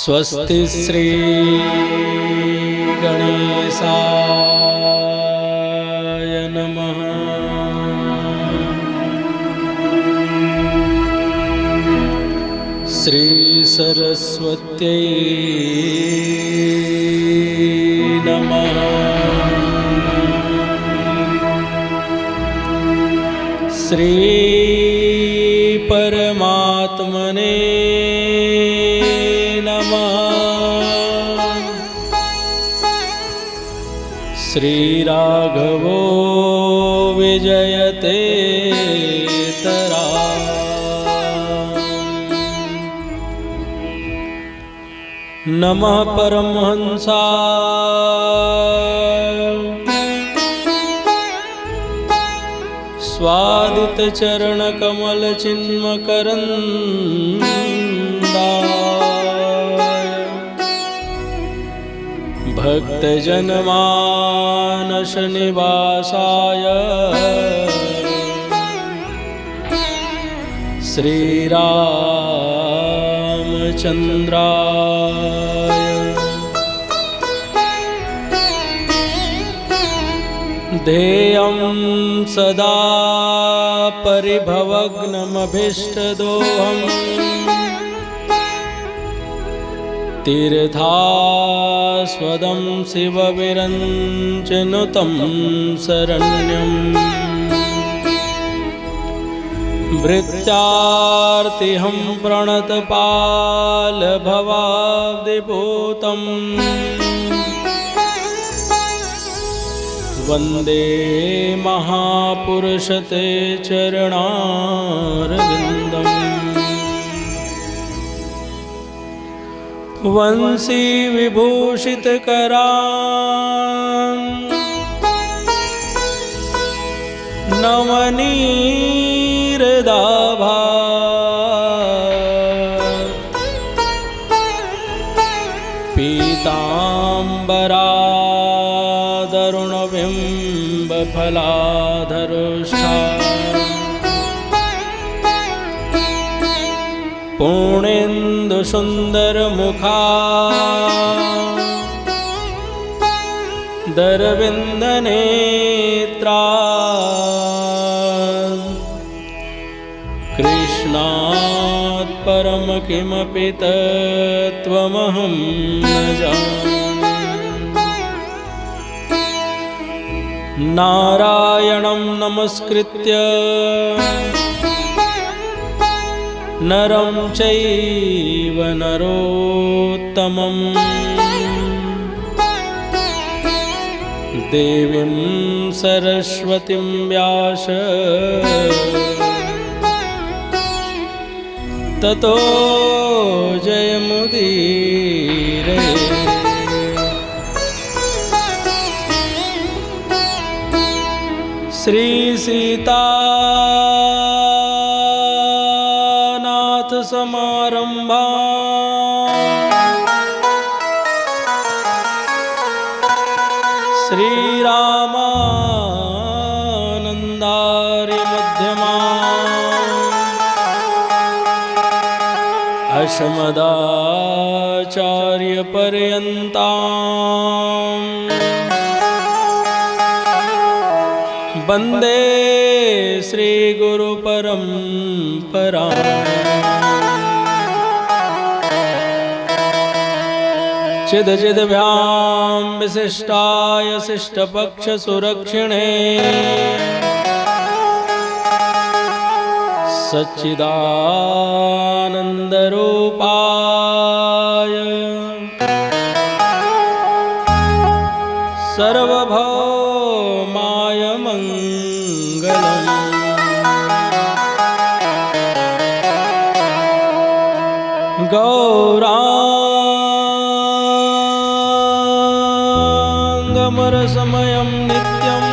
स्वस्ति श्री गणेशाय नमः। श्री सरस्वत्यै नमः। श्री परमात्मने श्री राघवो विजयते तरा। नमः परमहंसाय स्वादित चरण कमल चिन्मकरन्दाय भक्तजनमानस निवासाय श्री रामचंद्राय ध्येयं सदा परिभवग्नमभीष्टदोहम् तीर्थास्पदं शिवविरञ्चनुतं शरण्यं भृत्यार्तिहं प्रणतपालभवाब्धिभूतं वन्दे महापुरुषते चरणारविन्दम्। वंशी विभूषितकरां नवनीरदाभा पीताम्बरादरुणबिम्बफलाधरुष्ठा पूर्णेन्दुसुन्दरमुखा दरविन्दनेत्रा कृष्णात् परं किमपि तत्त्वमहं न जाने। नारायणं नमस्कृत्य नरं चैव नरोत्तमं देवीं सरस्वतीं व्यास ततो जयमुदीरये। श्री सीतानाथ समारंभा श्री रामानंदार्य मध्यमा अस्मदाचार्य पर्यन्तां वन्दे श्री गुरु परंपरा। चिद चिदभ्यां विशिष्टाय शिष्टपक्ष सुरक्षिणे सच्चिदानन्दरूपाय सर्वभौमाय मङ्गलम्। गौराङ्गमरसमयं नित्यं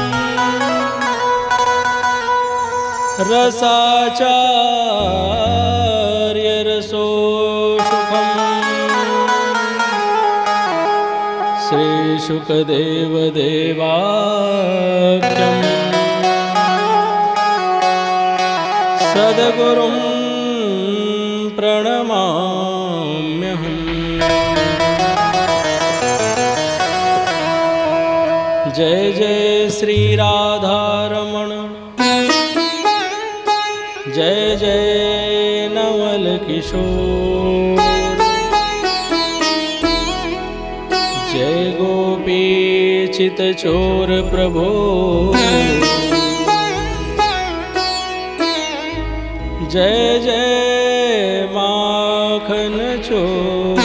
रसाचार्यरसोऽशुकम् श्रीशुकदेवदेवाख्यं सद्गुरुं प्रणमाम्यहम्। श्री राधा रमण। जय जय नवल किशोर। जय गोपी चित चोर प्रभो। जय जय माखन चोर।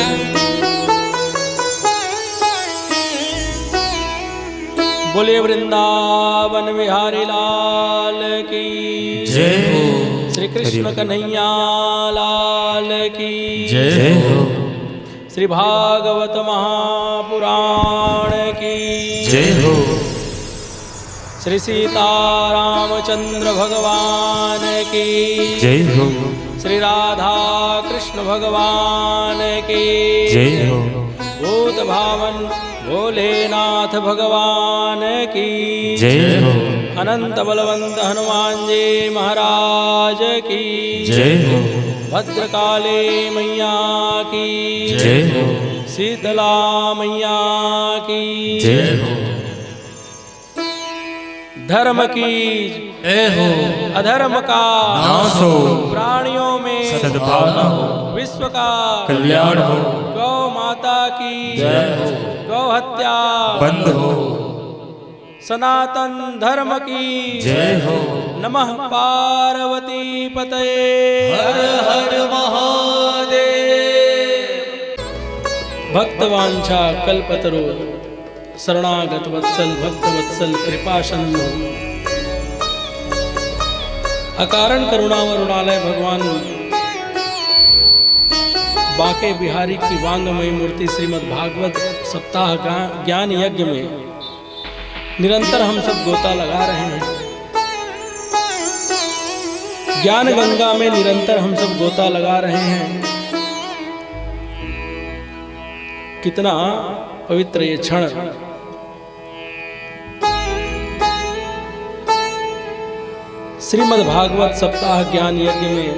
बोलिए वृंदावन बिहारी लाल की जय हो। श्री कृष्ण कन्हैया लाल की जय हो। श्री भागवत महापुराण की जय हो। श्री सीतारामचंद्र भगवान की जय हो। श्री राधा कृष्ण भगवान की जय हो। भूत भावन भोलेनाथ भगवान की जय हो। अनंत बलवंत हनुमान जी महाराज की जय हो। भद्रकाली मैया की जय हो। शीतला मैया की जय हो। धर्म की जय हो। अधर्म का नाश हो। प्राणियों में सद्भावना हो। विश्व का कल्याण हो। गौ माता की जय हो। गौ हत्या बंद हो। सनातन धर्म की जय हो। नमः पार्वती पतये हर हर महादेव। भक्तवांछा कल्पतरु शरणागत वत्सल भक्त वत्सल कृपा सिंधु अकारण करुणा वरुणालय भगवान बाके बिहारी की वांगमयी मूर्ति श्रीमद् भागवत सप्ताह ज्ञान यज्ञ में निरंतर हम सब गोता लगा रहे हैं। ज्ञान गंगा में निरंतर हम सब गोता लगा रहे हैं। कितना पवित्र ये क्षण। श्रीमद् भागवत सप्ताह ज्ञान यज्ञ में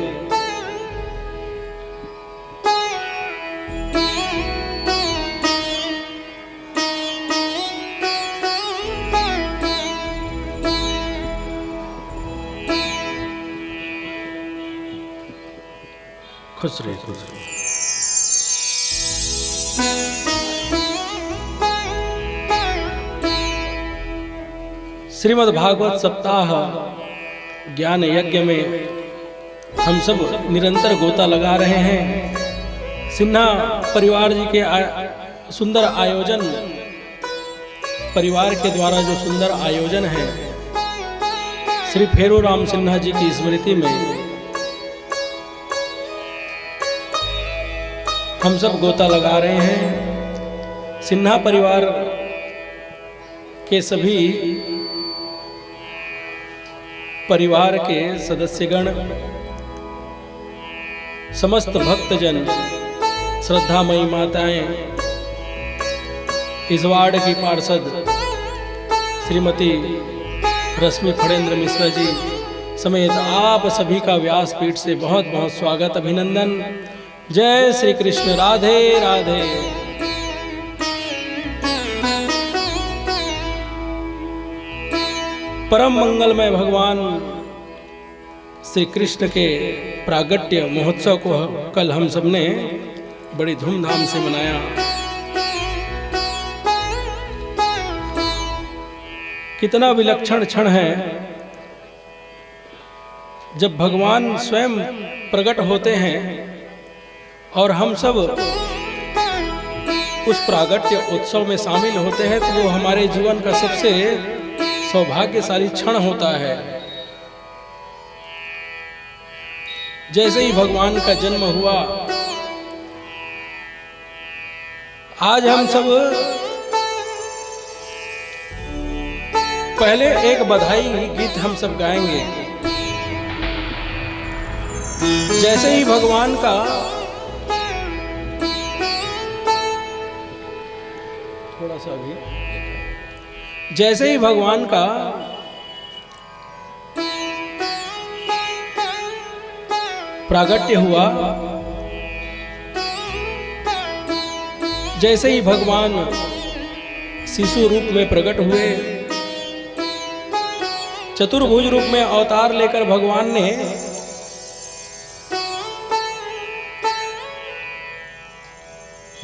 खुश रहे खुश रहे। श्रीमद् भागवत सप्ताह ज्ञान यज्ञ में हम सब निरंतर गोता लगा रहे हैं। सिन्हा परिवार जी के सुंदर आयोजन, परिवार के द्वारा जो सुंदर आयोजन है, श्री फेरू राम सिन्हा जी की स्मृति में हम सब गोता लगा रहे हैं। सिन्हा परिवार के सभी परिवार के सदस्यगण, समस्त भक्तजन, श्रद्धामयी माताएं, इस वार्ड की पार्षद श्रीमती रश्मि फणेंद्र मिश्रा जी समेत आप सभी का व्यासपीठ से बहुत बहुत स्वागत, अभिनंदन। जय श्री कृष्ण। राधे राधे। परम मंगलमय भगवान श्री कृष्ण के प्रागट्य महोत्सव को कल हम सबने बड़ी धूमधाम से मनाया। कितना विलक्षण क्षण है जब भगवान स्वयं प्रकट होते हैं और हम सब उस प्रागट्य उत्सव में शामिल होते हैं, तो वो हमारे जीवन का सबसे सौभाग्यशाली क्षण होता है। जैसे ही भगवान का जन्म हुआ, आज हम सब पहले एक बधाई गीत हम सब गाएंगे। जैसे ही भगवान का थोड़ा सा भी जैसे ही भगवान का प्रागट्य हुआ, जैसे ही भगवान शिशु रूप में प्रकट हुए, चतुर्भुज रूप में अवतार लेकर भगवान ने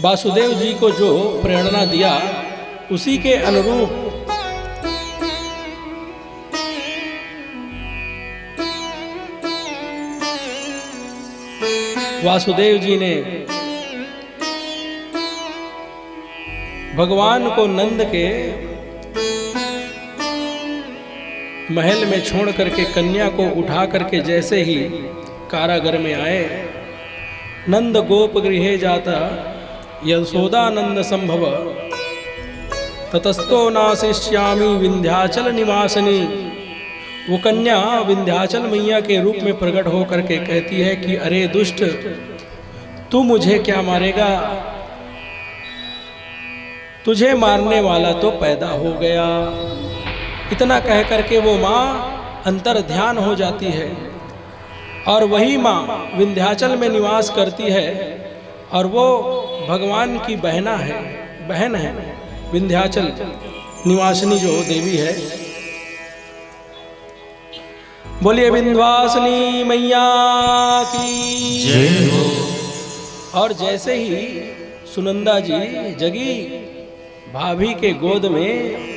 वासुदेव जी को जो प्रेरणा दिया उसी के अनुरूप वासुदेव जी ने भगवान को नंद के महल में छोड़ करके कन्या को उठा करके जैसे ही कारागर में आए, नंद गोप गृहे जाता यशोदानंद संभव ततस्तो नाशिष्यामि विंध्याचल निवासनी। वो कन्या विंध्याचल मैया के रूप में प्रकट होकर के कहती है कि अरे दुष्ट, तू मुझे क्या मारेगा, तुझे मारने वाला तो पैदा हो गया। इतना कह करके वो माँ अंतर ध्यान हो जाती है और वही माँ विंध्याचल में निवास करती है और वो भगवान की बहन है विंध्याचल निवासिनी जो देवी है। बोलिए विंध्यवासिनी मैया की जय हो। और जैसे ही सुनंदा जी जगी, भाभी के गोद में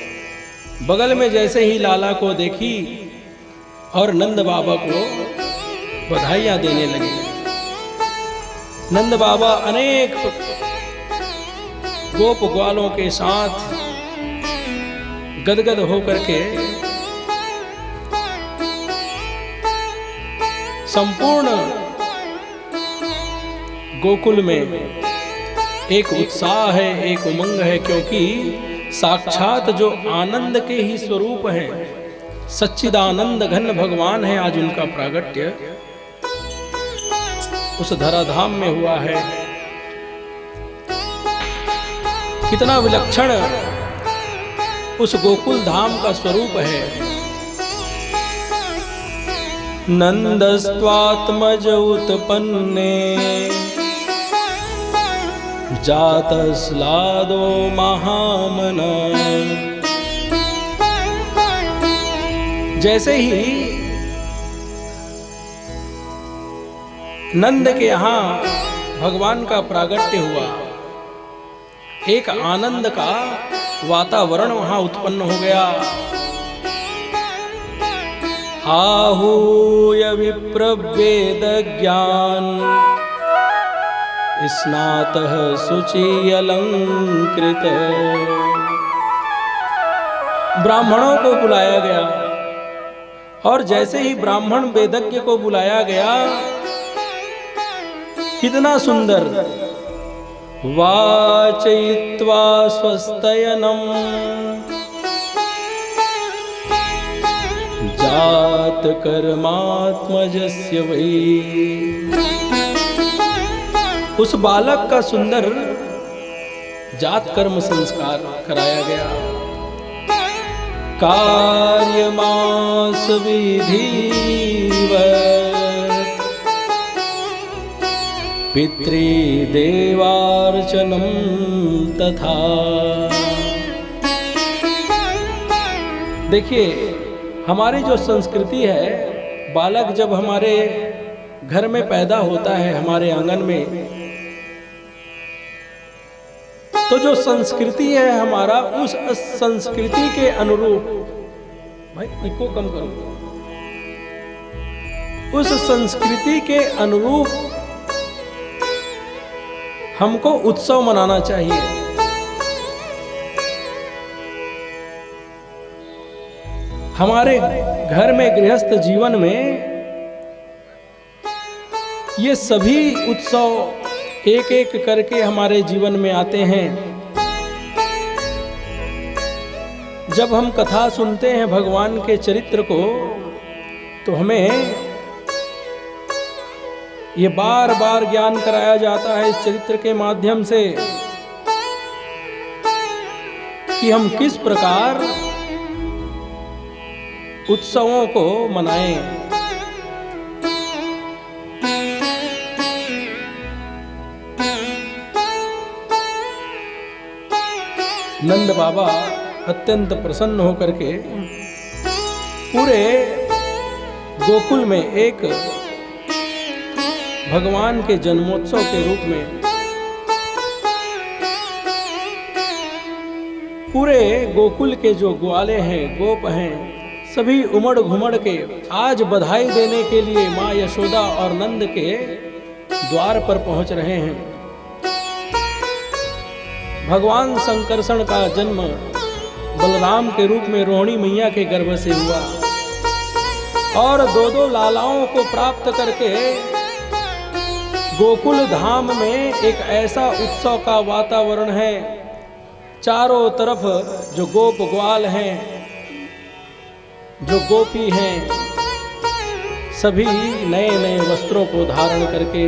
बगल में जैसे ही लाला को देखी और नंद बाबा को बधाइयां देने लगे। नंद बाबा अनेक गोप ग्वालों के साथ गदगद होकर के संपूर्ण गोकुल में एक उत्साह है, एक उमंग है, क्योंकि साक्षात जो आनंद के ही स्वरूप हैं, सच्चिदानंद घन भगवान है, आज उनका प्रागट्य उस धराधाम में हुआ है। कितना विलक्षण उस गोकुल धाम का स्वरूप है। नंदस्त्वात्मज उत्पन्ने जातस्लादो महामना। जैसे ही नंद के यहाँ भगवान का प्रागट्य हुआ, एक आनंद का वातावरण वहां उत्पन्न हो गया। आहूय विप्रवेद ज्ञान स्नातः शुचि अलंकृत। ब्राह्मणों को बुलाया गया और जैसे ही ब्राह्मण वेदज्ञ को बुलाया गया, कितना सुंदर वाचयित्वा स्वस्तयनम जात कर्मात्मजस्य वै। उस बालक का सुंदर जात कर्म संस्कार कराया गया। कार्यमास विधिवत् पितृदेवार्चनम तथा। देखिए, हमारी जो संस्कृति है, बालक जब हमारे घर में पैदा होता है, हमारे आंगन में, तो जो संस्कृति है हमारा, उस संस्कृति के अनुरूप, भाई इको कम करो, उस संस्कृति के अनुरूप हमको उत्सव मनाना चाहिए। हमारे घर में, गृहस्थ जीवन में ये सभी उत्सव एक एक करके हमारे जीवन में आते हैं। जब हम कथा सुनते हैं भगवान के चरित्र को, तो हमें ये बार बार ज्ञान कराया जाता है इस चरित्र के माध्यम से कि हम किस प्रकार उत्सवों को मनाएं। नंद बाबा अत्यंत प्रसन्न होकर के पूरे गोकुल में एक भगवान के जन्मोत्सव के रूप में पूरे गोकुल के जो ग्वाले हैं, गोप हैं, सभी उमड़ घुमड़ के आज बधाई देने के लिए माँ यशोदा और नंद के द्वार पर पहुंच रहे हैं। भगवान संकर्षण का जन्म बलराम के रूप में रोहिणी मैया के गर्भ से हुआ और दो लालाओं को प्राप्त करके गोकुल धाम में एक ऐसा उत्सव का वातावरण है। चारों तरफ जो गोप ग्वाल हैं, जो गोपी हैं, सभी नए नए वस्त्रों को धारण करके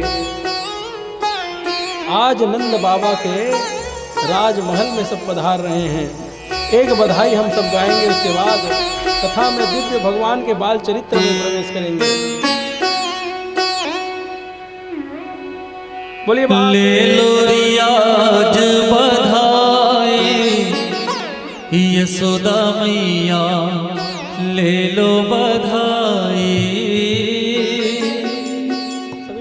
आज नंद बाबा के राजमहल में सब पधार रहे हैं। एक बधाई हम सब गाएंगे, उसके बाद कथा में दिव्य भगवान के बाल चरित्र में प्रवेश करेंगे। बोलिए ले लो रियाज बधाई यशोदा मैया, ले लो बधाई,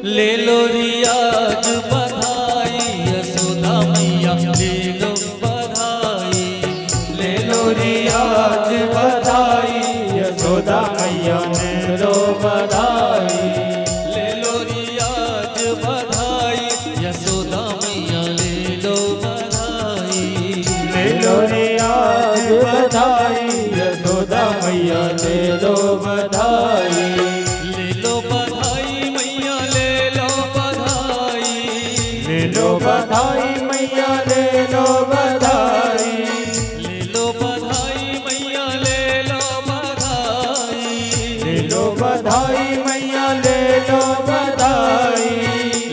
ले लो रियाज बधाई यशोदा मैया, ले लो बधाई, ले लो रियाज बधाई यशोदा मैया, ले लो बधाई, ले लो रियाज बधाई यशोदा मैया, ले लो बधाई, ले लो रियाज बधाई यशोदा मैया, ले लो बधाई, ले लो बधाई मैया, ले लो बधाई, ले लो बधाई मैया, ले लो बधाई, ले लो बधाई मैया, ले लो बधाई, ले लो बधाई मैया, ले लो बधाई।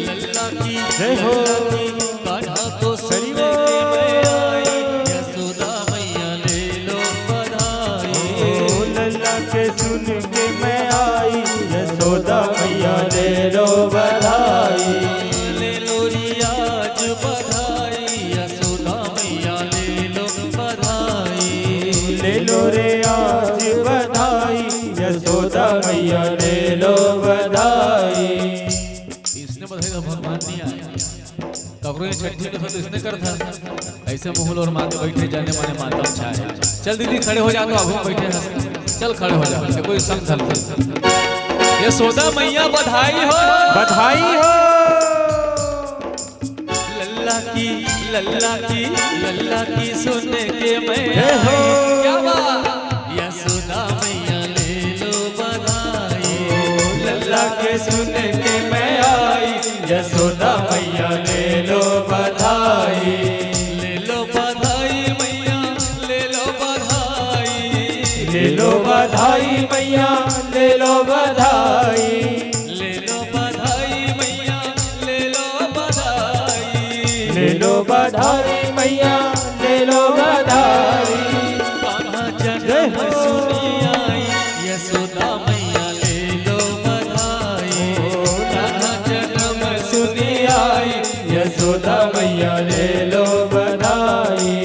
लल्ला की जय हो, कान्हा को सुनने के मैं आई यशोदा मैया, ले लो बधाई, लल्ला के सुन के मैं आई यशोदा मैया, ले लो बधाई, ले लो रियाज बधाई यशोदा मैया, ले लो बधाई, ले लो रियाज बधाई यशोदा मैया, ले लो बधाई। इसने बधाई तो भगवान नहीं आया, कबरों ने छठी तो इसने कर था, ऐसे मुहल और माथे बैठे जाने माने माता अच्छा है। चल दीदी खड़े हो जा, तो अब बैठे हैं, चल खड़े हो जा, कोई संग धल। यशोदा मैया बधाई हो, बधाई हो, लल्ला की सुनने के मैं हो, क्या बात, यशोदा मैया ले लो बधाई, लल्ला के सुनने के मैं आई यशोदा मैया, ले लो बधाई, ले लो बधाई मैया, ले लो बधाई, ले लो बधाई मैया, ले लो बधाई, ले लो बधाई मैया, ले लो बधाई, ले लो बधाई मैया, ले लो बधाई। कान्हा जन्म सुनी आई यशोदा मैया, ले लो बधाई, कान्हा जन्म सुनी आई यशोदा मैया, ले लो बधाई।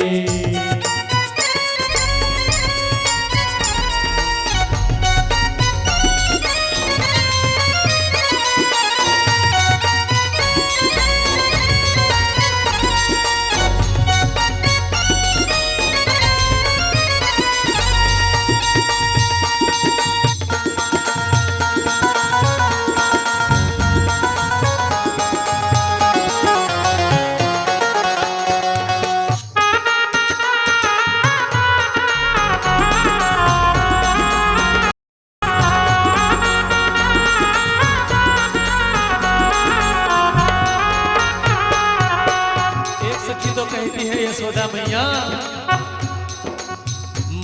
यशोदा मैया,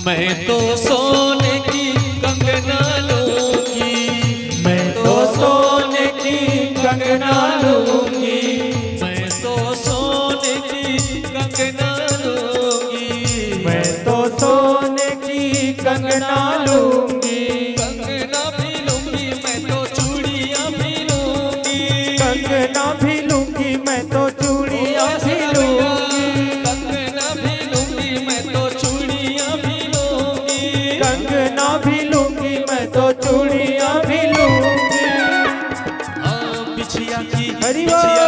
मैं तो सोने की कंगना लूंगी, मैं तो सोने की कंगना लूंगी, मैं तो सोने की कंगना लूंगी, मैं तो सोने की कंगना लूंगी, कंगना भी लूंगी मैं तो चूड़ियां भी लूंगी, कंगना भी लूंगी मैं तो चूड़ियां भी लूंगी, कंगना भी लूंगी मैं तो चूड़ियां भी लूंगी, कंगना भी लूंगी चूड़ियां भी लूंगी। बिछिया की हरि कर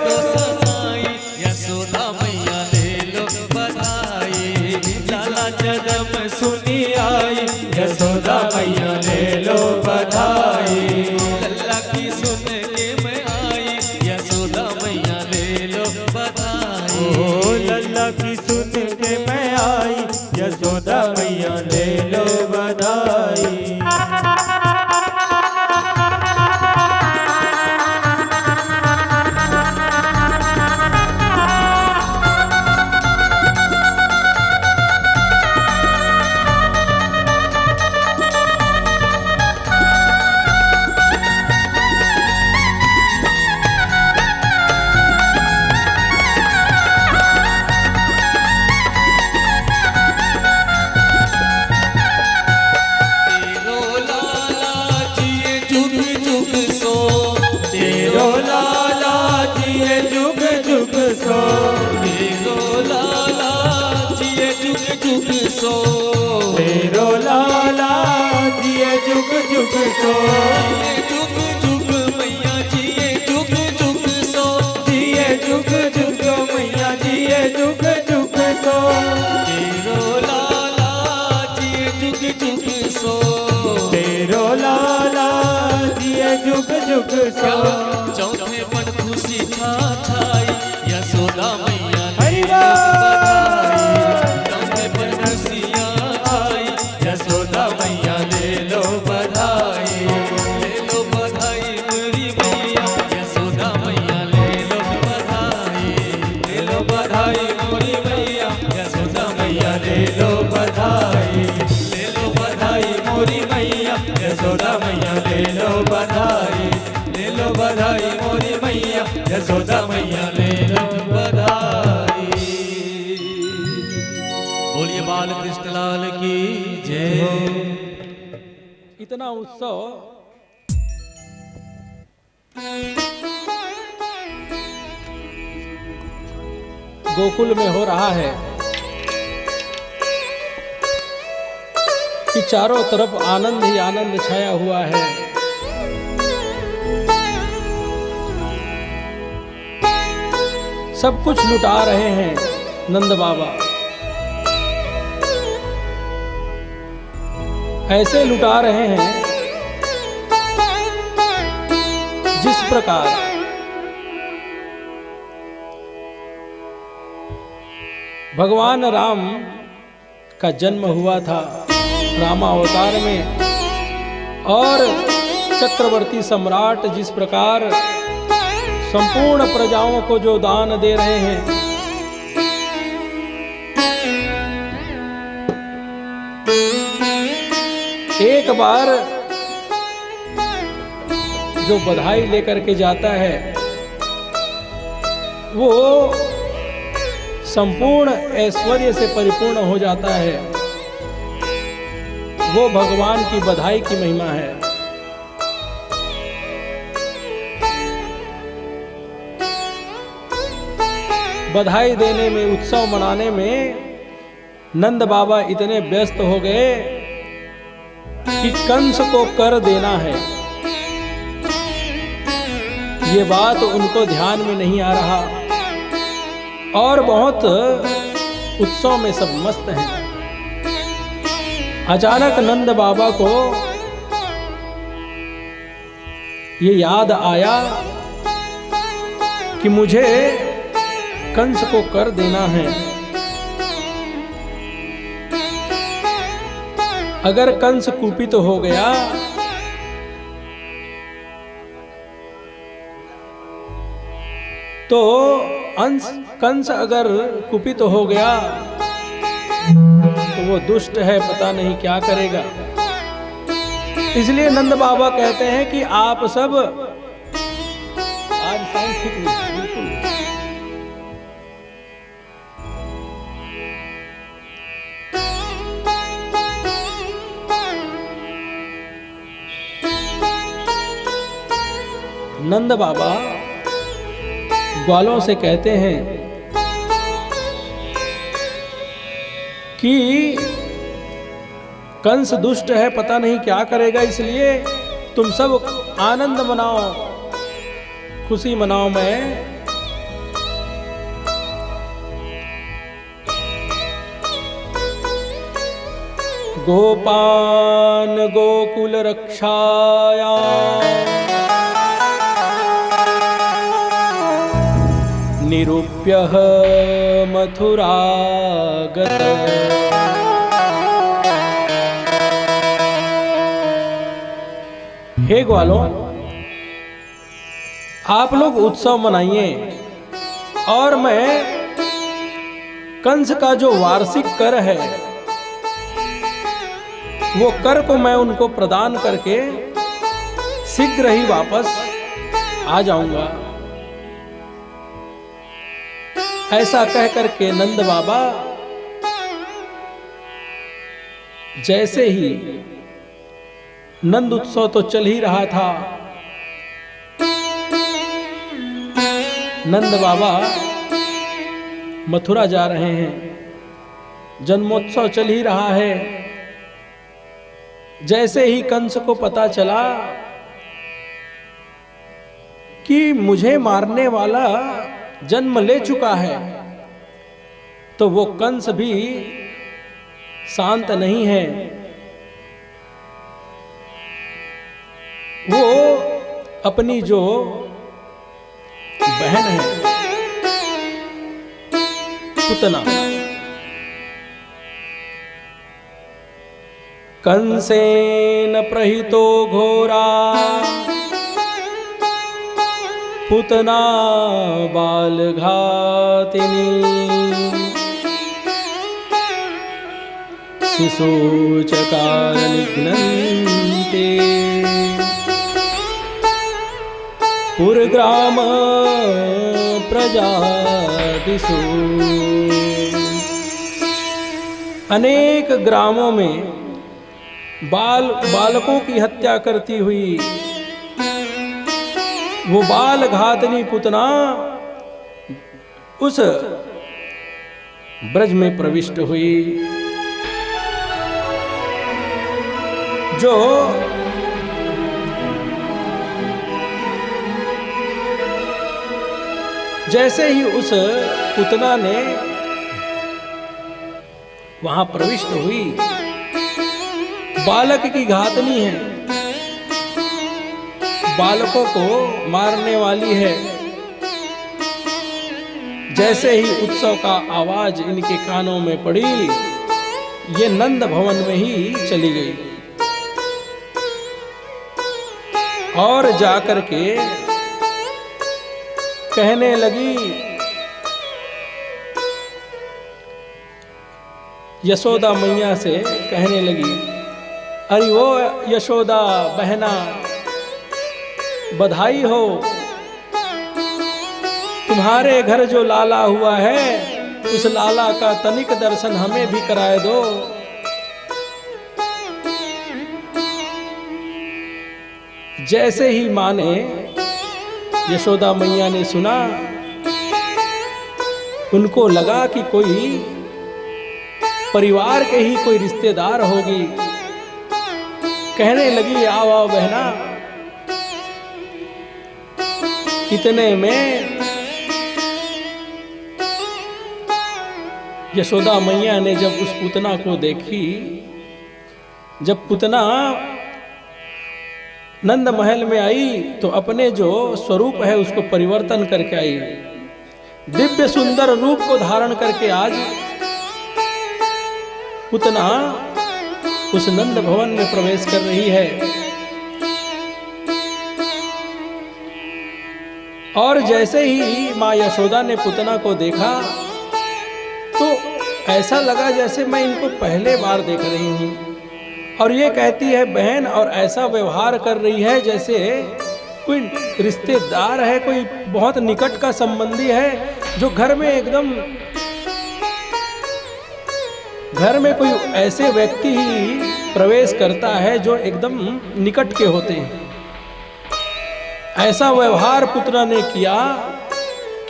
दो ससाई, यशोदा मैया ले लो बधाई। लाला जन्म सुनी आई, यशोदा मैया ले लो बधाई। लल्ला की सुन के मैं आई, यशोदा मैया ले लो बधाई। ओ लल्ला की सुन के मैं आई, यशोदा मैया ले लो बधाई। तेरो लाला जिए जुग जुग सो, तेरो लाला जिए जुग जुग सो, तेरो लाला जिए जुग जुग सो, जिए जुग जुग मैया जिए जुग जुग सो, जिए जुग जुग सो मैया जिए जुग जुग सो। तेरो लाला जिए जुग जुग सो, तेरो लाला जिए जुग जुग सो। चौथे पन खुशी छाई, यशोदा मैया हरि ले बोल। चौथे पन खुशियाँ छाई, यशोदा मैया ले लो बधाई। ले लो बधाई मेरी मैया, यशोदा मैया ले लो बधाई। ले लो बधाई मोरी मैया, यशोदा मैया ले लो बधाई। ले लो बधाई मोरी मैया, यशोदा मैया ले लो बधाई। ले लो बधाई मोरी मैया, यशोदा मैया ले लो बधाई। बोलिए बाल कृष्ण लाल की जय। इतना उत्सव गोकुल में हो रहा है कि चारों तरफ आनंद ही आनंद छाया हुआ है। सब कुछ लुटा रहे हैं नंद बाबा। ऐसे लुटा रहे हैं जिस प्रकार भगवान राम का जन्म हुआ था रामावतार में, और चक्रवर्ती सम्राट जिस प्रकार संपूर्ण प्रजाओं को जो दान दे रहे हैं, एक बार जो बधाई लेकर के जाता है वो संपूर्ण ऐश्वर्य से परिपूर्ण हो जाता है। वो भगवान की बधाई की महिमा है। बधाई देने में, उत्सव मनाने में नंद बाबा इतने व्यस्त हो गए कि कंस को कर देना है, ये बात उनको ध्यान में नहीं आ रहा, और बहुत उत्सव में सब मस्त हैं। अचानक नंद बाबा को ये याद आया कि मुझे कंस को कर देना है। अगर कंस कुपित हो गया तो कंस अगर कुपित हो गया तो वो दुष्ट है, पता नहीं क्या करेगा। इसलिए नंद बाबा कहते हैं कि आप सब आज साउंड ठीक नहीं, बिल्कुल नंद बाबा ग्वालों से कहते हैं कि कंस दुष्ट है, पता नहीं क्या करेगा, इसलिए तुम सब आनंद मनाओ, खुशी मनाओ। मैं गोपान गोकुल रक्षाया निरूप्य मथुरागत। हे ग्वालों, आप लोग उत्सव मनाइए और मैं कंस का जो वार्षिक कर है वो कर को मैं उनको प्रदान करके शीघ्र ही वापस आ जाऊंगा। ऐसा कह करके नंद बाबा जैसे ही, नंद उत्सव तो चल ही रहा था, नंद बाबा मथुरा जा रहे हैं, जन्मोत्सव चल ही रहा है। जैसे ही कंस को पता चला कि मुझे मारने वाला जन्म ले चुका है, तो वो कंस भी शांत नहीं है। वो अपनी जो बहन है पुतना, कंसेन प्रहितो घोरा पुतना बालघातिनी शिशुचकार निघ्नन्ते पुरग्राम प्रजातिषु। अनेक ग्रामों में बालकों की हत्या करती हुई वो बाल घातनी पुतना उस ब्रज में प्रविष्ट हुई, जो जैसे ही उस पुतना ने वहां प्रविष्ट हुई, बालक की घातनी है, बालकों को मारने वाली है। जैसे ही उत्सव का आवाज इनके कानों में पड़ी, ये नंद भवन में ही चली गई और जाकर के कहने लगी, यशोदा मैया से कहने लगी, अरे वो यशोदा बहना, बधाई हो, तुम्हारे घर जो लाला हुआ है उस लाला का तनिक दर्शन हमें भी कराए दो। जैसे ही मां ने, यशोदा मैया ने सुना, उनको लगा कि कोई परिवार के ही कोई रिश्तेदार होगी। कहने लगी, आओ आओ बहना। इतने में यशोदा मैया ने जब उस पुतना को देखी, जब पुतना नंद महल में आई तो अपने जो स्वरूप है उसको परिवर्तन करके आई, दिव्य सुंदर रूप को धारण करके आज पुतना उस नंद भवन में प्रवेश कर रही है। और जैसे ही माँ यशोदा ने पुतना को देखा तो ऐसा लगा जैसे मैं इनको पहले बार देख रही हूँ। और ये कहती है बहन, और ऐसा व्यवहार कर रही है जैसे कोई रिश्तेदार है, कोई बहुत निकट का संबंधी है, जो घर में एकदम, घर में कोई ऐसे व्यक्ति ही प्रवेश करता है जो एकदम निकट के होते हैं। ऐसा व्यवहार पुत्र ने किया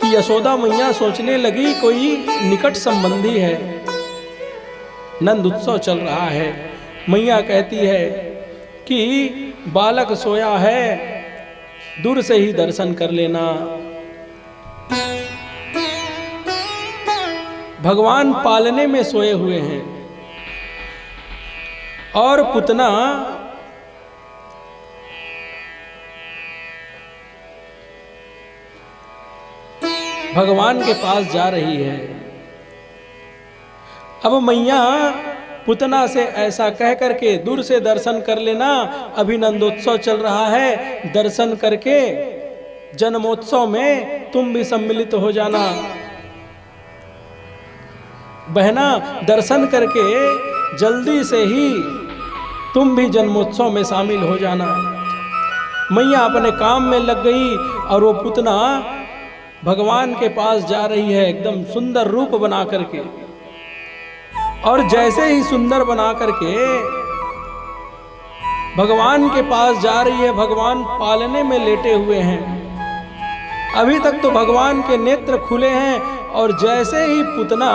कि यशोदा मैया सोचने लगी कोई निकट संबंधी है। नंद उत्सव चल रहा है मैया कहती है कि बालक सोया है, दूर से ही दर्शन कर लेना। भगवान पालने में सोए हुए हैं और पुतना भगवान के पास जा रही है। अब मैया पुतना से ऐसा कह करके दूर से दर्शन कर लेना, अभिनंदोत्सव चल रहा है, दर्शन करके जन्मोत्सव में तुम भी सम्मिलित हो जाना। बहना, दर्शन करके जल्दी से ही तुम भी जन्मोत्सव में शामिल हो जाना। मैया अपने काम में लग गई और वो पुतना भगवान के पास जा रही है, एकदम सुंदर रूप बना करके। और जैसे ही सुंदर बना करके भगवान के पास जा रही है, भगवान पालने में लेटे हुए हैं। अभी तक तो भगवान के नेत्र खुले हैं और जैसे ही पुतना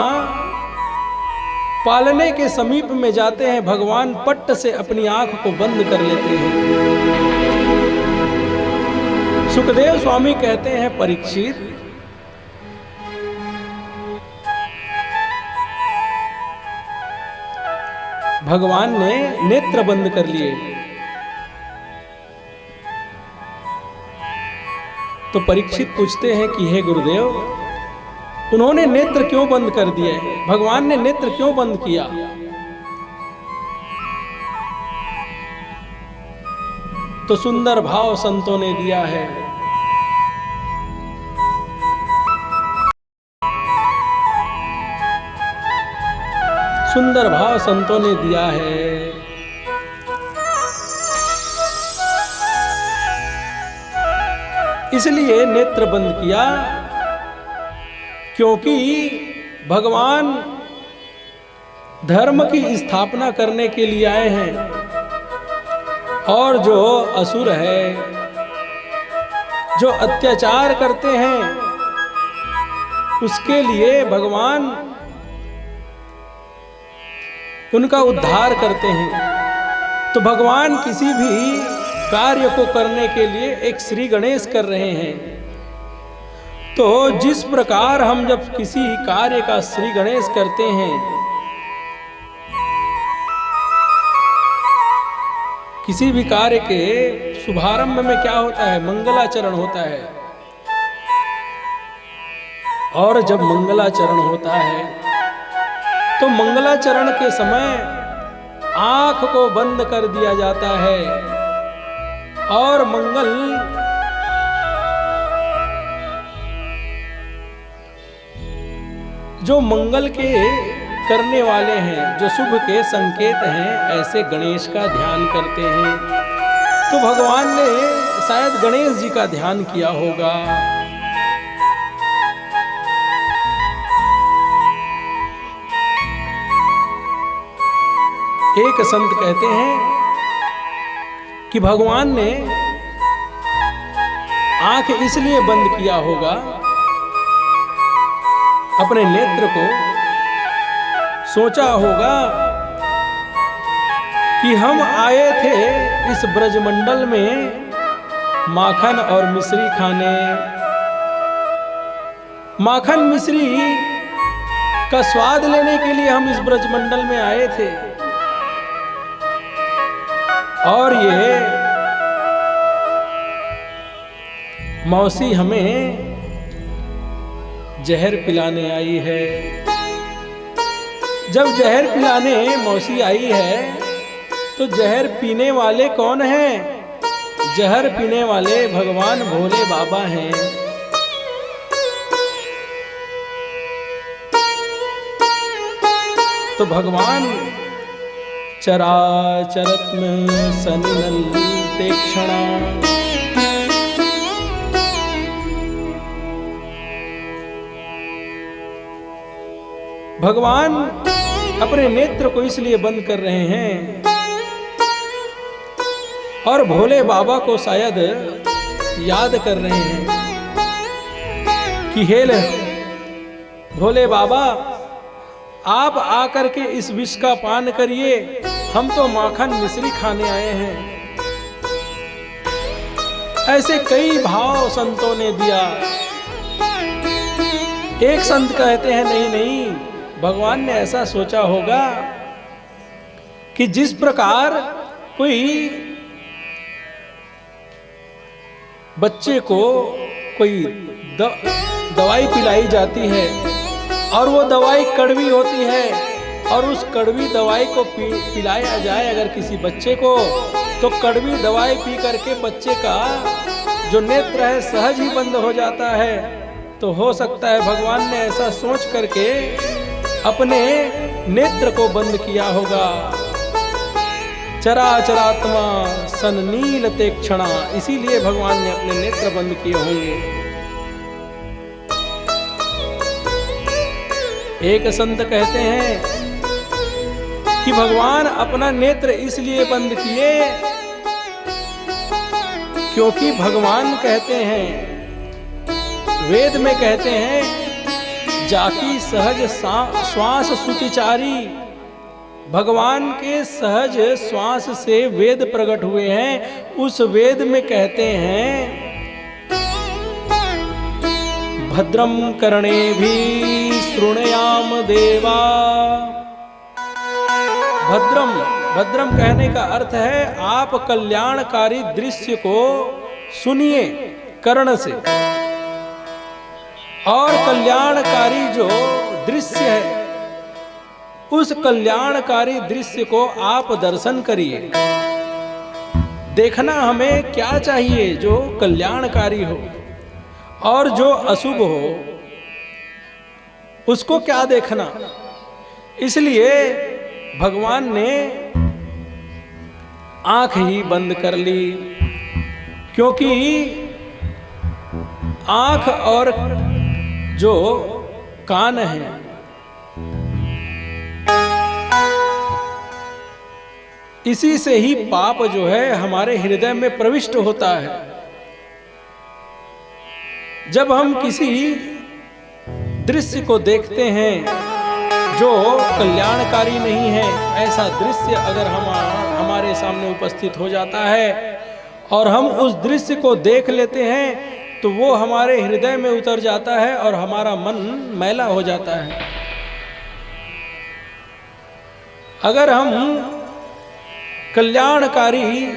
पालने के समीप में जाते हैं, भगवान पट्ट से अपनी आंख को बंद कर लेते हैं। सुखदेव स्वामी कहते हैं, परीक्षित, भगवान ने नेत्र बंद कर लिए। तो परीक्षित पूछते हैं कि हे गुरुदेव, उन्होंने नेत्र क्यों बंद कर दिए? भगवान ने नेत्र क्यों बंद किया? तो सुंदर भाव संतों ने दिया है। सुंदर भाव संतों ने दिया है। इसलिए नेत्र बंद किया, क्योंकि भगवान धर्म की स्थापना करने के लिए आए हैं और जो असुर है, जो अत्याचार करते हैं, उसके लिए भगवान उनका उद्धार करते हैं। तो भगवान किसी भी कार्य को करने के लिए एक श्री गणेश कर रहे हैं। तो जिस प्रकार हम जब किसी कार्य का श्री गणेश करते हैं, किसी भी कार्य के शुभारंभ में क्या होता है? मंगलाचरण होता है। और जब मंगलाचरण होता है तो मंगलाचरण के समय आंख को बंद कर दिया जाता है और मंगल जो मंगल के करने वाले हैं, जो शुभ के संकेत हैं, ऐसे गणेश का ध्यान करते हैं। तो भगवान ने शायद गणेश जी का ध्यान किया होगा। एक संत कहते हैं कि भगवान ने आंख इसलिए बंद किया होगा, अपने नेत्र को सोचा होगा कि हम आए थे इस ब्रजमंडल में माखन और मिश्री खाने। माखन मिश्री का स्वाद लेने के लिए हम इस ब्रजमंडल में आए थे और ये मौसी हमें जहर पिलाने आई है। जब जहर पिलाने मौसी आई है तो जहर पीने वाले कौन हैं? जहर पीने वाले भगवान भोले बाबा हैं। तो भगवान चराचरत्म सनिनल तेक्षणा, भगवान अपने नेत्र को इसलिए बंद कर रहे हैं और भोले बाबा को शायद याद कर रहे हैं कि हे भोले बाबा, आप आकर के इस विष का पान करिए हम तो माखन मिश्री खाने आए हैं। ऐसे कई भाव संतों ने दिया। एक संत कहते हैं नहीं नहीं, भगवान ने ऐसा सोचा होगा कि जिस प्रकार कोई बच्चे को कोई दवाई पिलाई जाती है और वो दवाई कड़वी होती है, और उस कड़वी दवाई को पिलाया जाए अगर किसी बच्चे को, तो कड़वी दवाई पी करके बच्चे का जो नेत्र है सहज ही बंद हो जाता है। तो हो सकता है भगवान ने ऐसा सोच करके अपने नेत्र को बंद किया होगा। चराचरात्मा सन्नील ते क्षणा, इसीलिए भगवान ने अपने नेत्र बंद किए होंगे। एक संत कहते हैं कि भगवान अपना नेत्र इसलिए बंद किए क्योंकि भगवान कहते हैं, वेद में कहते हैं, जाकी सहज श्वास सुतिचारी, भगवान के सहज श्वास से वेद प्रकट हुए हैं। उस वेद में कहते हैं, भद्रम कर्णेभिः शृणुयाम देवा। भद्रम, भद्रम कहने का अर्थ है आप कल्याणकारी दृश्य को सुनिए कर्ण से, और कल्याणकारी जो दृश्य है उस कल्याणकारी दृश्य को आप दर्शन करिए। देखना हमें क्या चाहिए, जो कल्याणकारी हो, और जो अशुभ हो उसको क्या देखना। इसलिए भगवान ने आंख ही बंद कर ली, क्योंकि आंख और जो कान है इसी से ही पाप जो है हमारे हृदय में प्रविष्ट होता है। जब हम किसी दृश्य को देखते हैं जो कल्याणकारी नहीं है, ऐसा दृश्य अगर हमारे सामने उपस्थित हो जाता है और हम उस दृश्य को देख लेते हैं, तो वो हमारे हृदय में उतर जाता है और हमारा मन मैला हो जाता है। अगर हम कल्याणकारी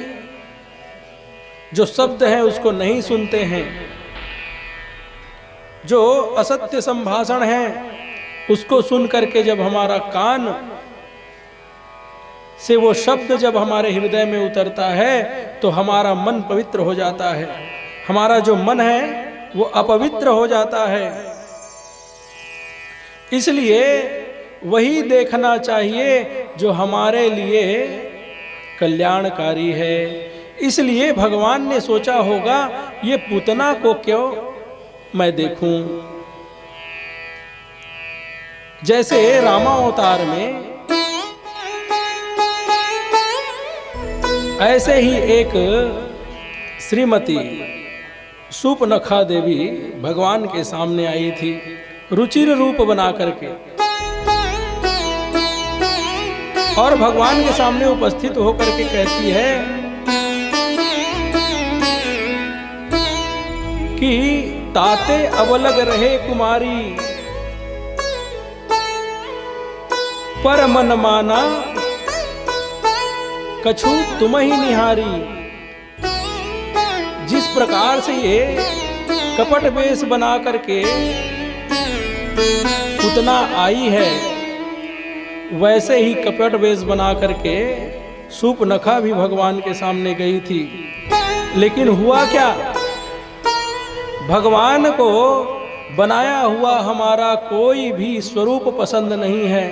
जो शब्द हैं उसको नहीं सुनते हैं, जो असत्य संभाषण है उसको सुन करके जब हमारा कान से वो शब्द जब हमारे हृदय में उतरता है, तो हमारा मन पवित्र हो जाता है, हमारा जो मन है वो अपवित्र हो जाता है। इसलिए वही देखना चाहिए जो हमारे लिए कल्याणकारी है। इसलिए भगवान ने सोचा होगा, ये पूतना को क्यों मैं देखूं। जैसे रामावतार में ऐसे ही एक श्रीमती सूपनखा देवी भगवान के सामने आई थी, रुचिर रूप बना करके, और भगवान के सामने उपस्थित होकर के कहती है कि ताते अवलग रहे कुमारी, पर मन माना कछु तुम ही निहारी। जिस प्रकार से ये कपट वेश बना करके पूतना आई है, वैसे ही कपट वेश बना करके सूपनखा भी भगवान के सामने गई थी। लेकिन हुआ क्या, भगवान को बनाया हुआ हमारा कोई भी स्वरूप पसंद नहीं है।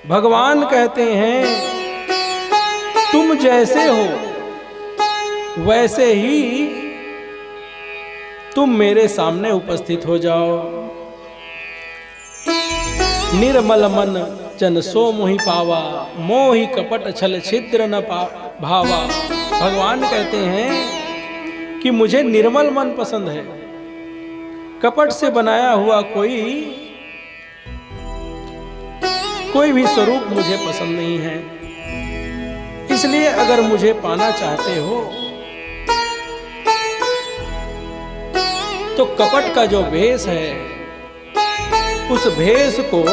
भगवान कहते हैं तुम जैसे हो वैसे ही तुम मेरे सामने उपस्थित हो जाओ। निर्मल मन जन सो मोहि पावा, मोहि कपट छल छिद्र न भावा। भगवान कहते हैं कि मुझे निर्मल मन पसंद है, कपट से बनाया हुआ कोई कोई भी स्वरूप मुझे पसंद नहीं है। इसलिए अगर मुझे पाना चाहते हो तो कपट का जो भेष है उस भेष को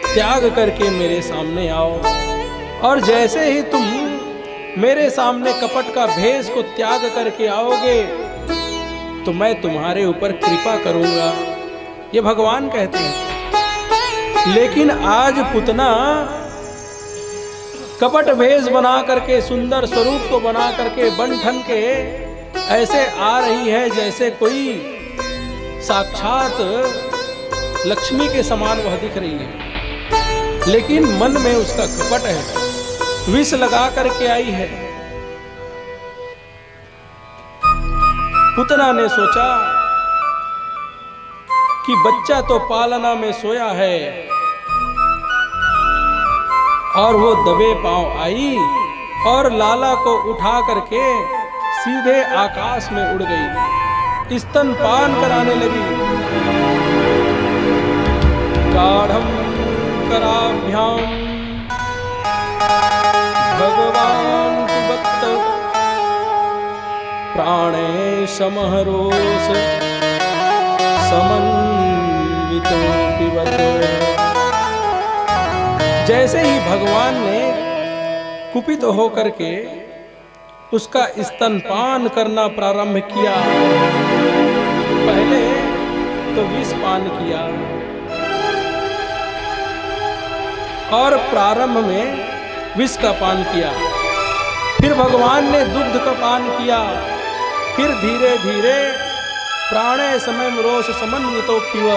त्याग करके मेरे सामने आओ, और जैसे ही तुम मेरे सामने कपट का भेष को त्याग करके आओगे तो मैं तुम्हारे ऊपर कृपा करूंगा, ये भगवान कहते हैं। लेकिन आज पुतना कपट भेष बना करके, सुंदर स्वरूप को बना करके, बन ठन के ऐसे आ रही है जैसे कोई साक्षात लक्ष्मी के समान वह दिख रही है, लेकिन मन में उसका कपट है, विष लगा करके आई है। पुतना ने सोचा कि बच्चा तो पालना में सोया है, और वो दबे पांव आई और लाला को उठा करके सीधे आकाश में उड़ गई, स्तनपान कराने लगी। गाढ़ं कराभ्याम भगवान पिबत प्राणे समहरोष समन्वितो पिबत। जैसे ही भगवान ने कुपित होकर के उसका स्तनपान करना प्रारंभ किया, पहले तो विष पान किया और प्रारंभ में विष का पान किया, फिर भगवान ने दुग्ध का पान किया, फिर धीरे धीरे प्राणे समम रोष समन्वितो पिब,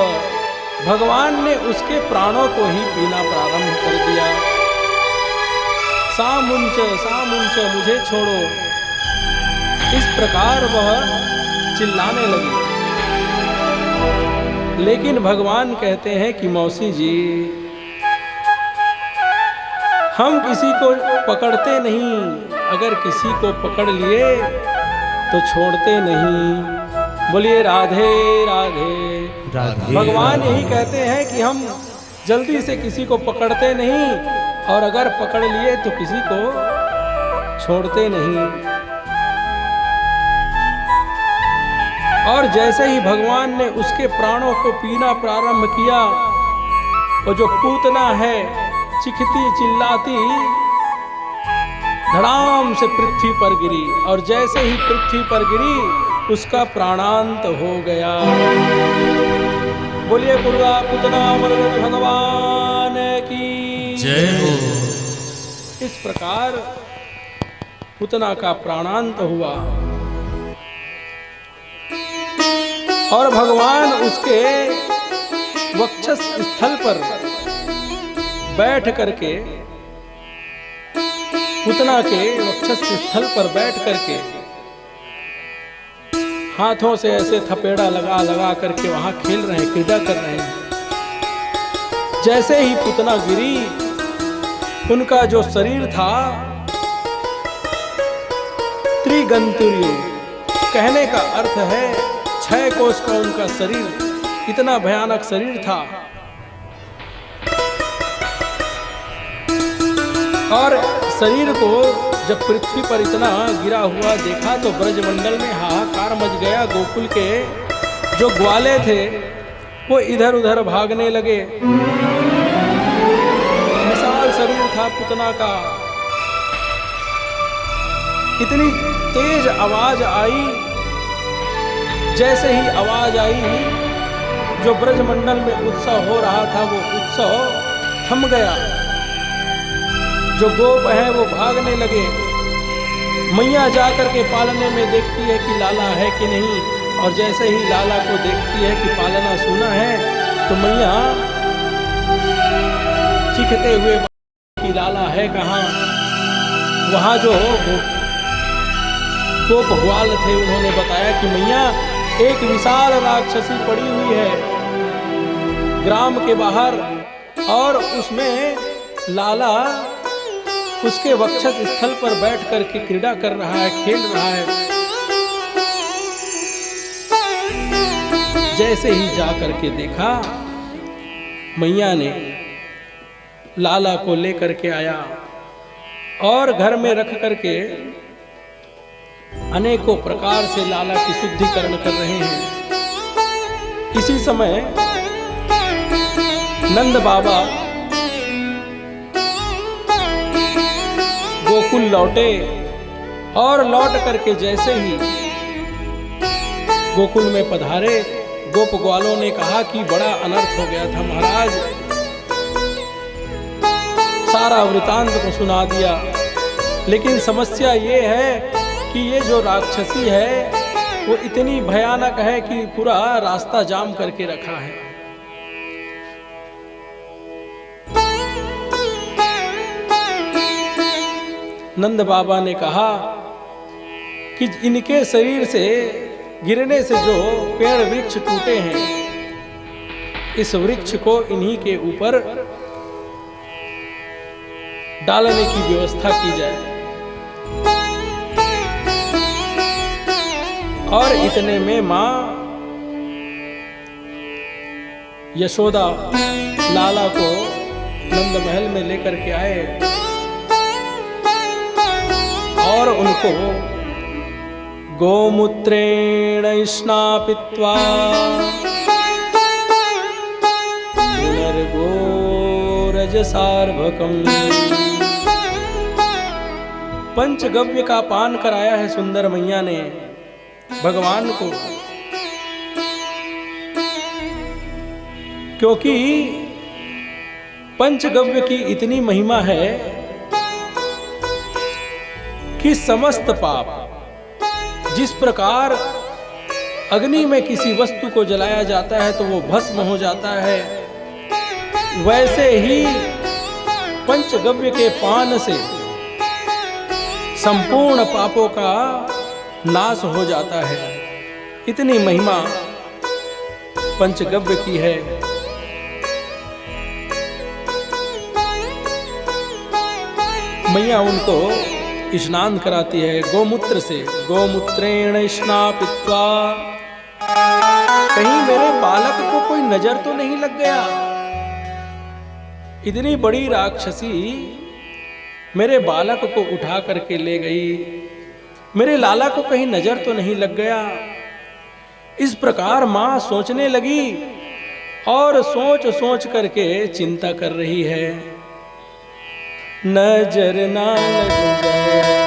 भगवान ने उसके प्राणों को ही पीना प्रारंभ कर दिया। सामुंच मुझे छोड़ो, इस प्रकार वह चिल्लाने लगी। लेकिन भगवान कहते हैं कि मौसी जी, हम किसी को पकड़ते नहीं, अगर किसी को पकड़ लिए तो छोड़ते नहीं। बोलिए राधे राधे राधे। भगवान यही कहते हैं कि हम जल्दी से किसी को पकड़ते नहीं, और अगर पकड़ लिए तो किसी को छोड़ते नहीं। और जैसे ही भगवान ने उसके प्राणों को पीना प्रारंभ किया, वो जो पूतना है चिखती चिल्लाती धड़ाम से पृथ्वी पर गिरी, और जैसे ही पृथ्वी पर गिरी उसका प्राणांत हो गया। बोलिए पूर्वा पूतना मर्दन भगवान की जय हो। इस प्रकार पूतना का प्राणांत हुआ और भगवान उसके वक्षस स्थल पर बैठ करके, पूतना के वक्षस स्थल पर बैठ करके हाथों से ऐसे थपेड़ा लगा लगा करके वहां खेल रहे हैं, क्रीड़ा कर रहे हैं। जैसे ही पूतना गिरी, उनका जो शरीर था त्रिगंतुर्य, कहने का अर्थ है 6 कोस का उनका शरीर, इतना भयानक शरीर था। और शरीर को जब पृथ्वी पर इतना गिरा हुआ देखा तो ब्रजमंडल में हाहाकार मच गया। गोकुल के जो ग्वाले थे वो इधर उधर भागने लगे। विशाल शरीर था पूतना का। इतनी तेज आवाज आई, जैसे ही आवाज आई जो ब्रजमंडल में उत्सव हो रहा था वो उत्सव थम गया। जो गोप हैं वो भागने लगे। मैया जाकर के पालने में देखती है कि लाला है कि नहीं, और जैसे ही लाला को देखती है कि पालना सुना है तो मैया चीखते हुए कि लाला है कहाँ। वहाँ जो गोप ग्वाल थे उन्होंने बताया कि मैया एक विशाल राक्षसी पड़ी हुई है ग्राम के बाहर, और उसमें लाला उसके वक्षस स्थल पर बैठ करके क्रीड़ा कर रहा है, खेल रहा है। जैसे ही जा करके देखा मैया ने लाला को लेकर के आया और घर में रख करके अनेकों प्रकार से लाला की शुद्धिकरण कर रहे हैं। इसी समय नंद बाबा गोकुल लौटे और लौट करके जैसे ही गोकुल में पधारे, गोप ग्वालों ने कहा कि बड़ा अनर्थ हो गया था महाराज। सारा वृतांत को सुना दिया, लेकिन समस्या ये है कि ये जो राक्षसी है वो इतनी भयानक है कि पूरा रास्ता जाम करके रखा है। नंद बाबा ने कहा कि इनके शरीर से गिरने से जो पेड़ वृक्ष टूटे हैं, इस वृक्ष को इन्हीं के ऊपर डालने की व्यवस्था की जाए। और इतने में मां यशोदा लाला को नंद महल में लेकर के आए और उनको गोमूत्रेण स्नापित्वा पुनर्गोरजसार्भकम्, पंचगव्य का पान कराया है सुंदर मैया ने भगवान को, क्योंकि पंचगव्य की इतनी महिमा है कि समस्त पाप, जिस प्रकार अग्नि में किसी वस्तु को जलाया जाता है तो वो भस्म हो जाता है, वैसे ही पंचगव्य के पान से संपूर्ण पापों का नाश हो जाता है। इतनी महिमा पंचगव्य की है। मैया उनको स्नान कराती है गोमूत्र से, गोमूत्रेण स्नापित्वा। कहीं मेरे बालक को कोई नजर तो नहीं लग गया? इतनी बड़ी राक्षसी मेरे बालक को उठा करके ले गई, मेरे लाला को कहीं नजर तो नहीं लग गया? इस प्रकार मां सोचने लगी और सोच सोच करके चिंता कर रही है। नजर ना लग जाए।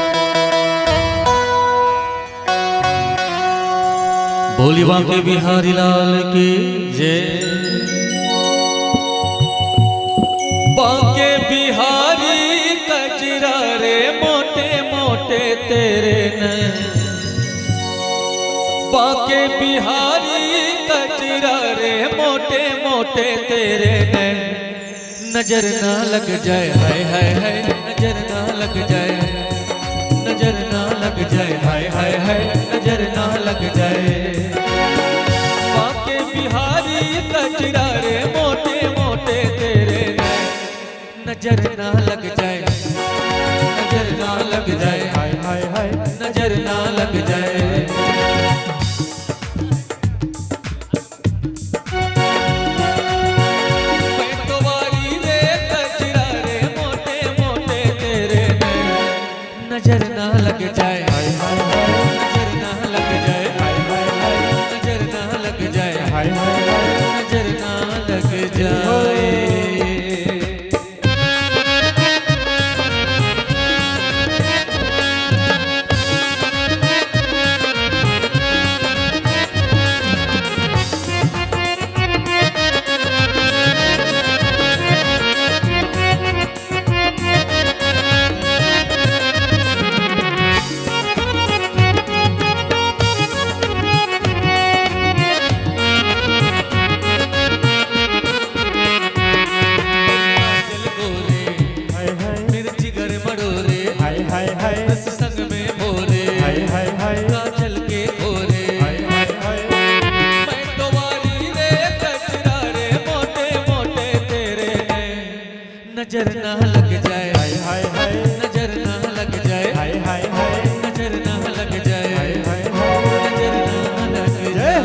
बोली बांके बिहारी लाल की जय। बांके बिहारी कजरा रे मोटे मोटे तेरे नैन, बांके बिहारी कजरा रे मोटे मोटे तेरे नैन, नजर ना लग जाए हाय हाय हाय, नजर ना लग जाए, नजर ना लग जाए हाय हाय हाय, नजर ना लग जाए। बांके बिहारी कजरा रे मोटे मोटे तेरे नैन, नजर ना लग जाए, नजर ना लग जाए हाय हाय हाय, नजर ना लग जाए। नजर ना लग जाए हाय हाय हाय, नजर ना लग जाए हाय हाय हाय, नजर ना लग जाए हाय हाय हाय, नजर ना लग जाए। नजर ना लग जाए हाय हाय हाय, नजर ना लग जाए हाय हाय हाय, नजर ना लग जाए हाय हाय हाय, नजर ना लग जाए।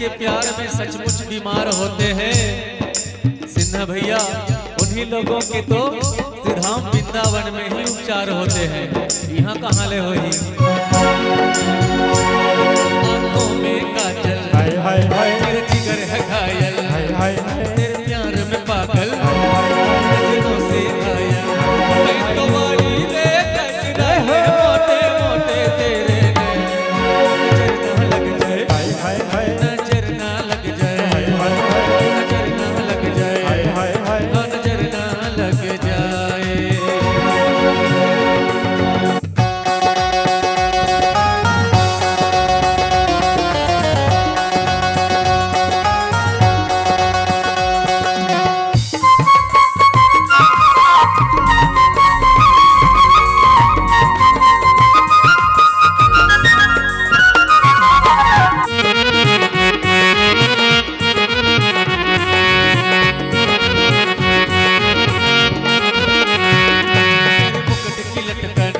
जिनके प्यार में सचमुच बीमार होते हैं सिन्हा भैया, उन्हीं लोगों के तो श्रीधाम वृंदावन में ही उपचार होते हैं, यहाँ कहाँ ले हो ही। आंखों में काजल, हाय हाय हाय तेरे जिगर है घायल, हाय हाय हाय तेरे प्यार में पागल, नजरों से घायल। मैं तो वाली रे कचरा है, मोटे मोटे तेरे नजर ना लग जाए, हाय हाय हाय नजर ना लग जाए, हाय हाय हाय नजर ना लग जाए, हाय हाय हाय नजर ना लग जाए।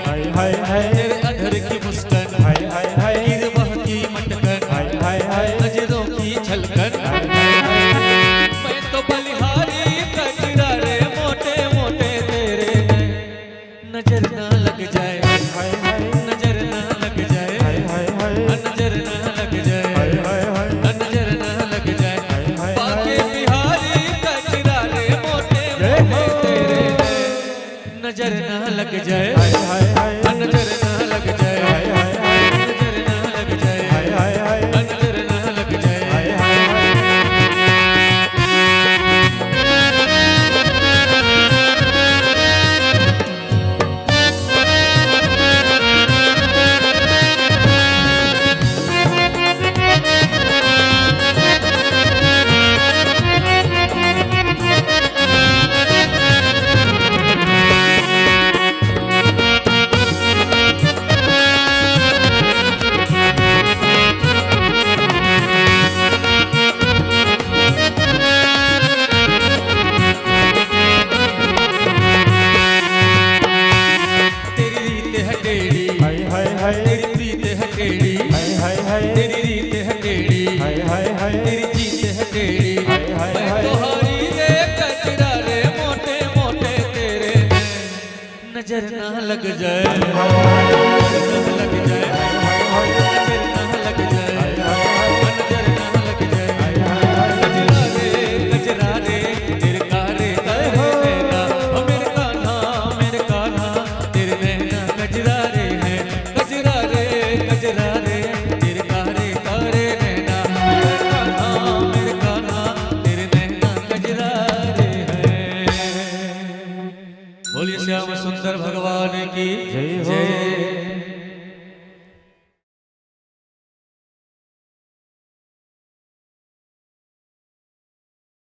हाय हाय हाय तेरे अधर की मुस्कान, हाय हाय हाय गिरवह की मटकन, हाय हाय हाय नजरों की छलकन। मैं तो बलिहारी कचरा रे, मोटे मोटे तेरे नजर ना लग जाए, हाय हाय नजर ना लग जाए, हाय हाय हाय नजर ना लग जाए, हाय हाय हाय नजर ना लग जाए। हाय हाय बाके बिहारी कचरा रे, मोटे मोटे तेरे नजर ना लग जाए, हाय हाय हाय नजर ना लग जाए, हाय हाय हाय नजर ना लग जाए, हाय हाय हाय नजर ना लग जाए। हाय हाय तेरी रीत है टेढ़ी, हाय हाय हाय तेरी प्रीत है टेढ़ी, हाय हाय हाय तेरी रीत है टेढ़ी, हाय हाय हाय तेरी जीत है टेढ़ी। हाय हाय मैं हाय तो हारी रे कचरा रे, मोटे मोटे तेरे नजर ना लग जाए, नजर ना लग जाए, नजर ना लग जाए, नजर ना लग जाए। गजरा रे तेरे कारे कारे नैना, ओ मेरे कान्हा तेरे नैना गजरा रे है, गजरा रे तेरे कारे कारे नैना, मेरे कान्हा तेरे नैना गजरा रे है। बोलिए श्याम सुंदर भगवान की जय हो। जय।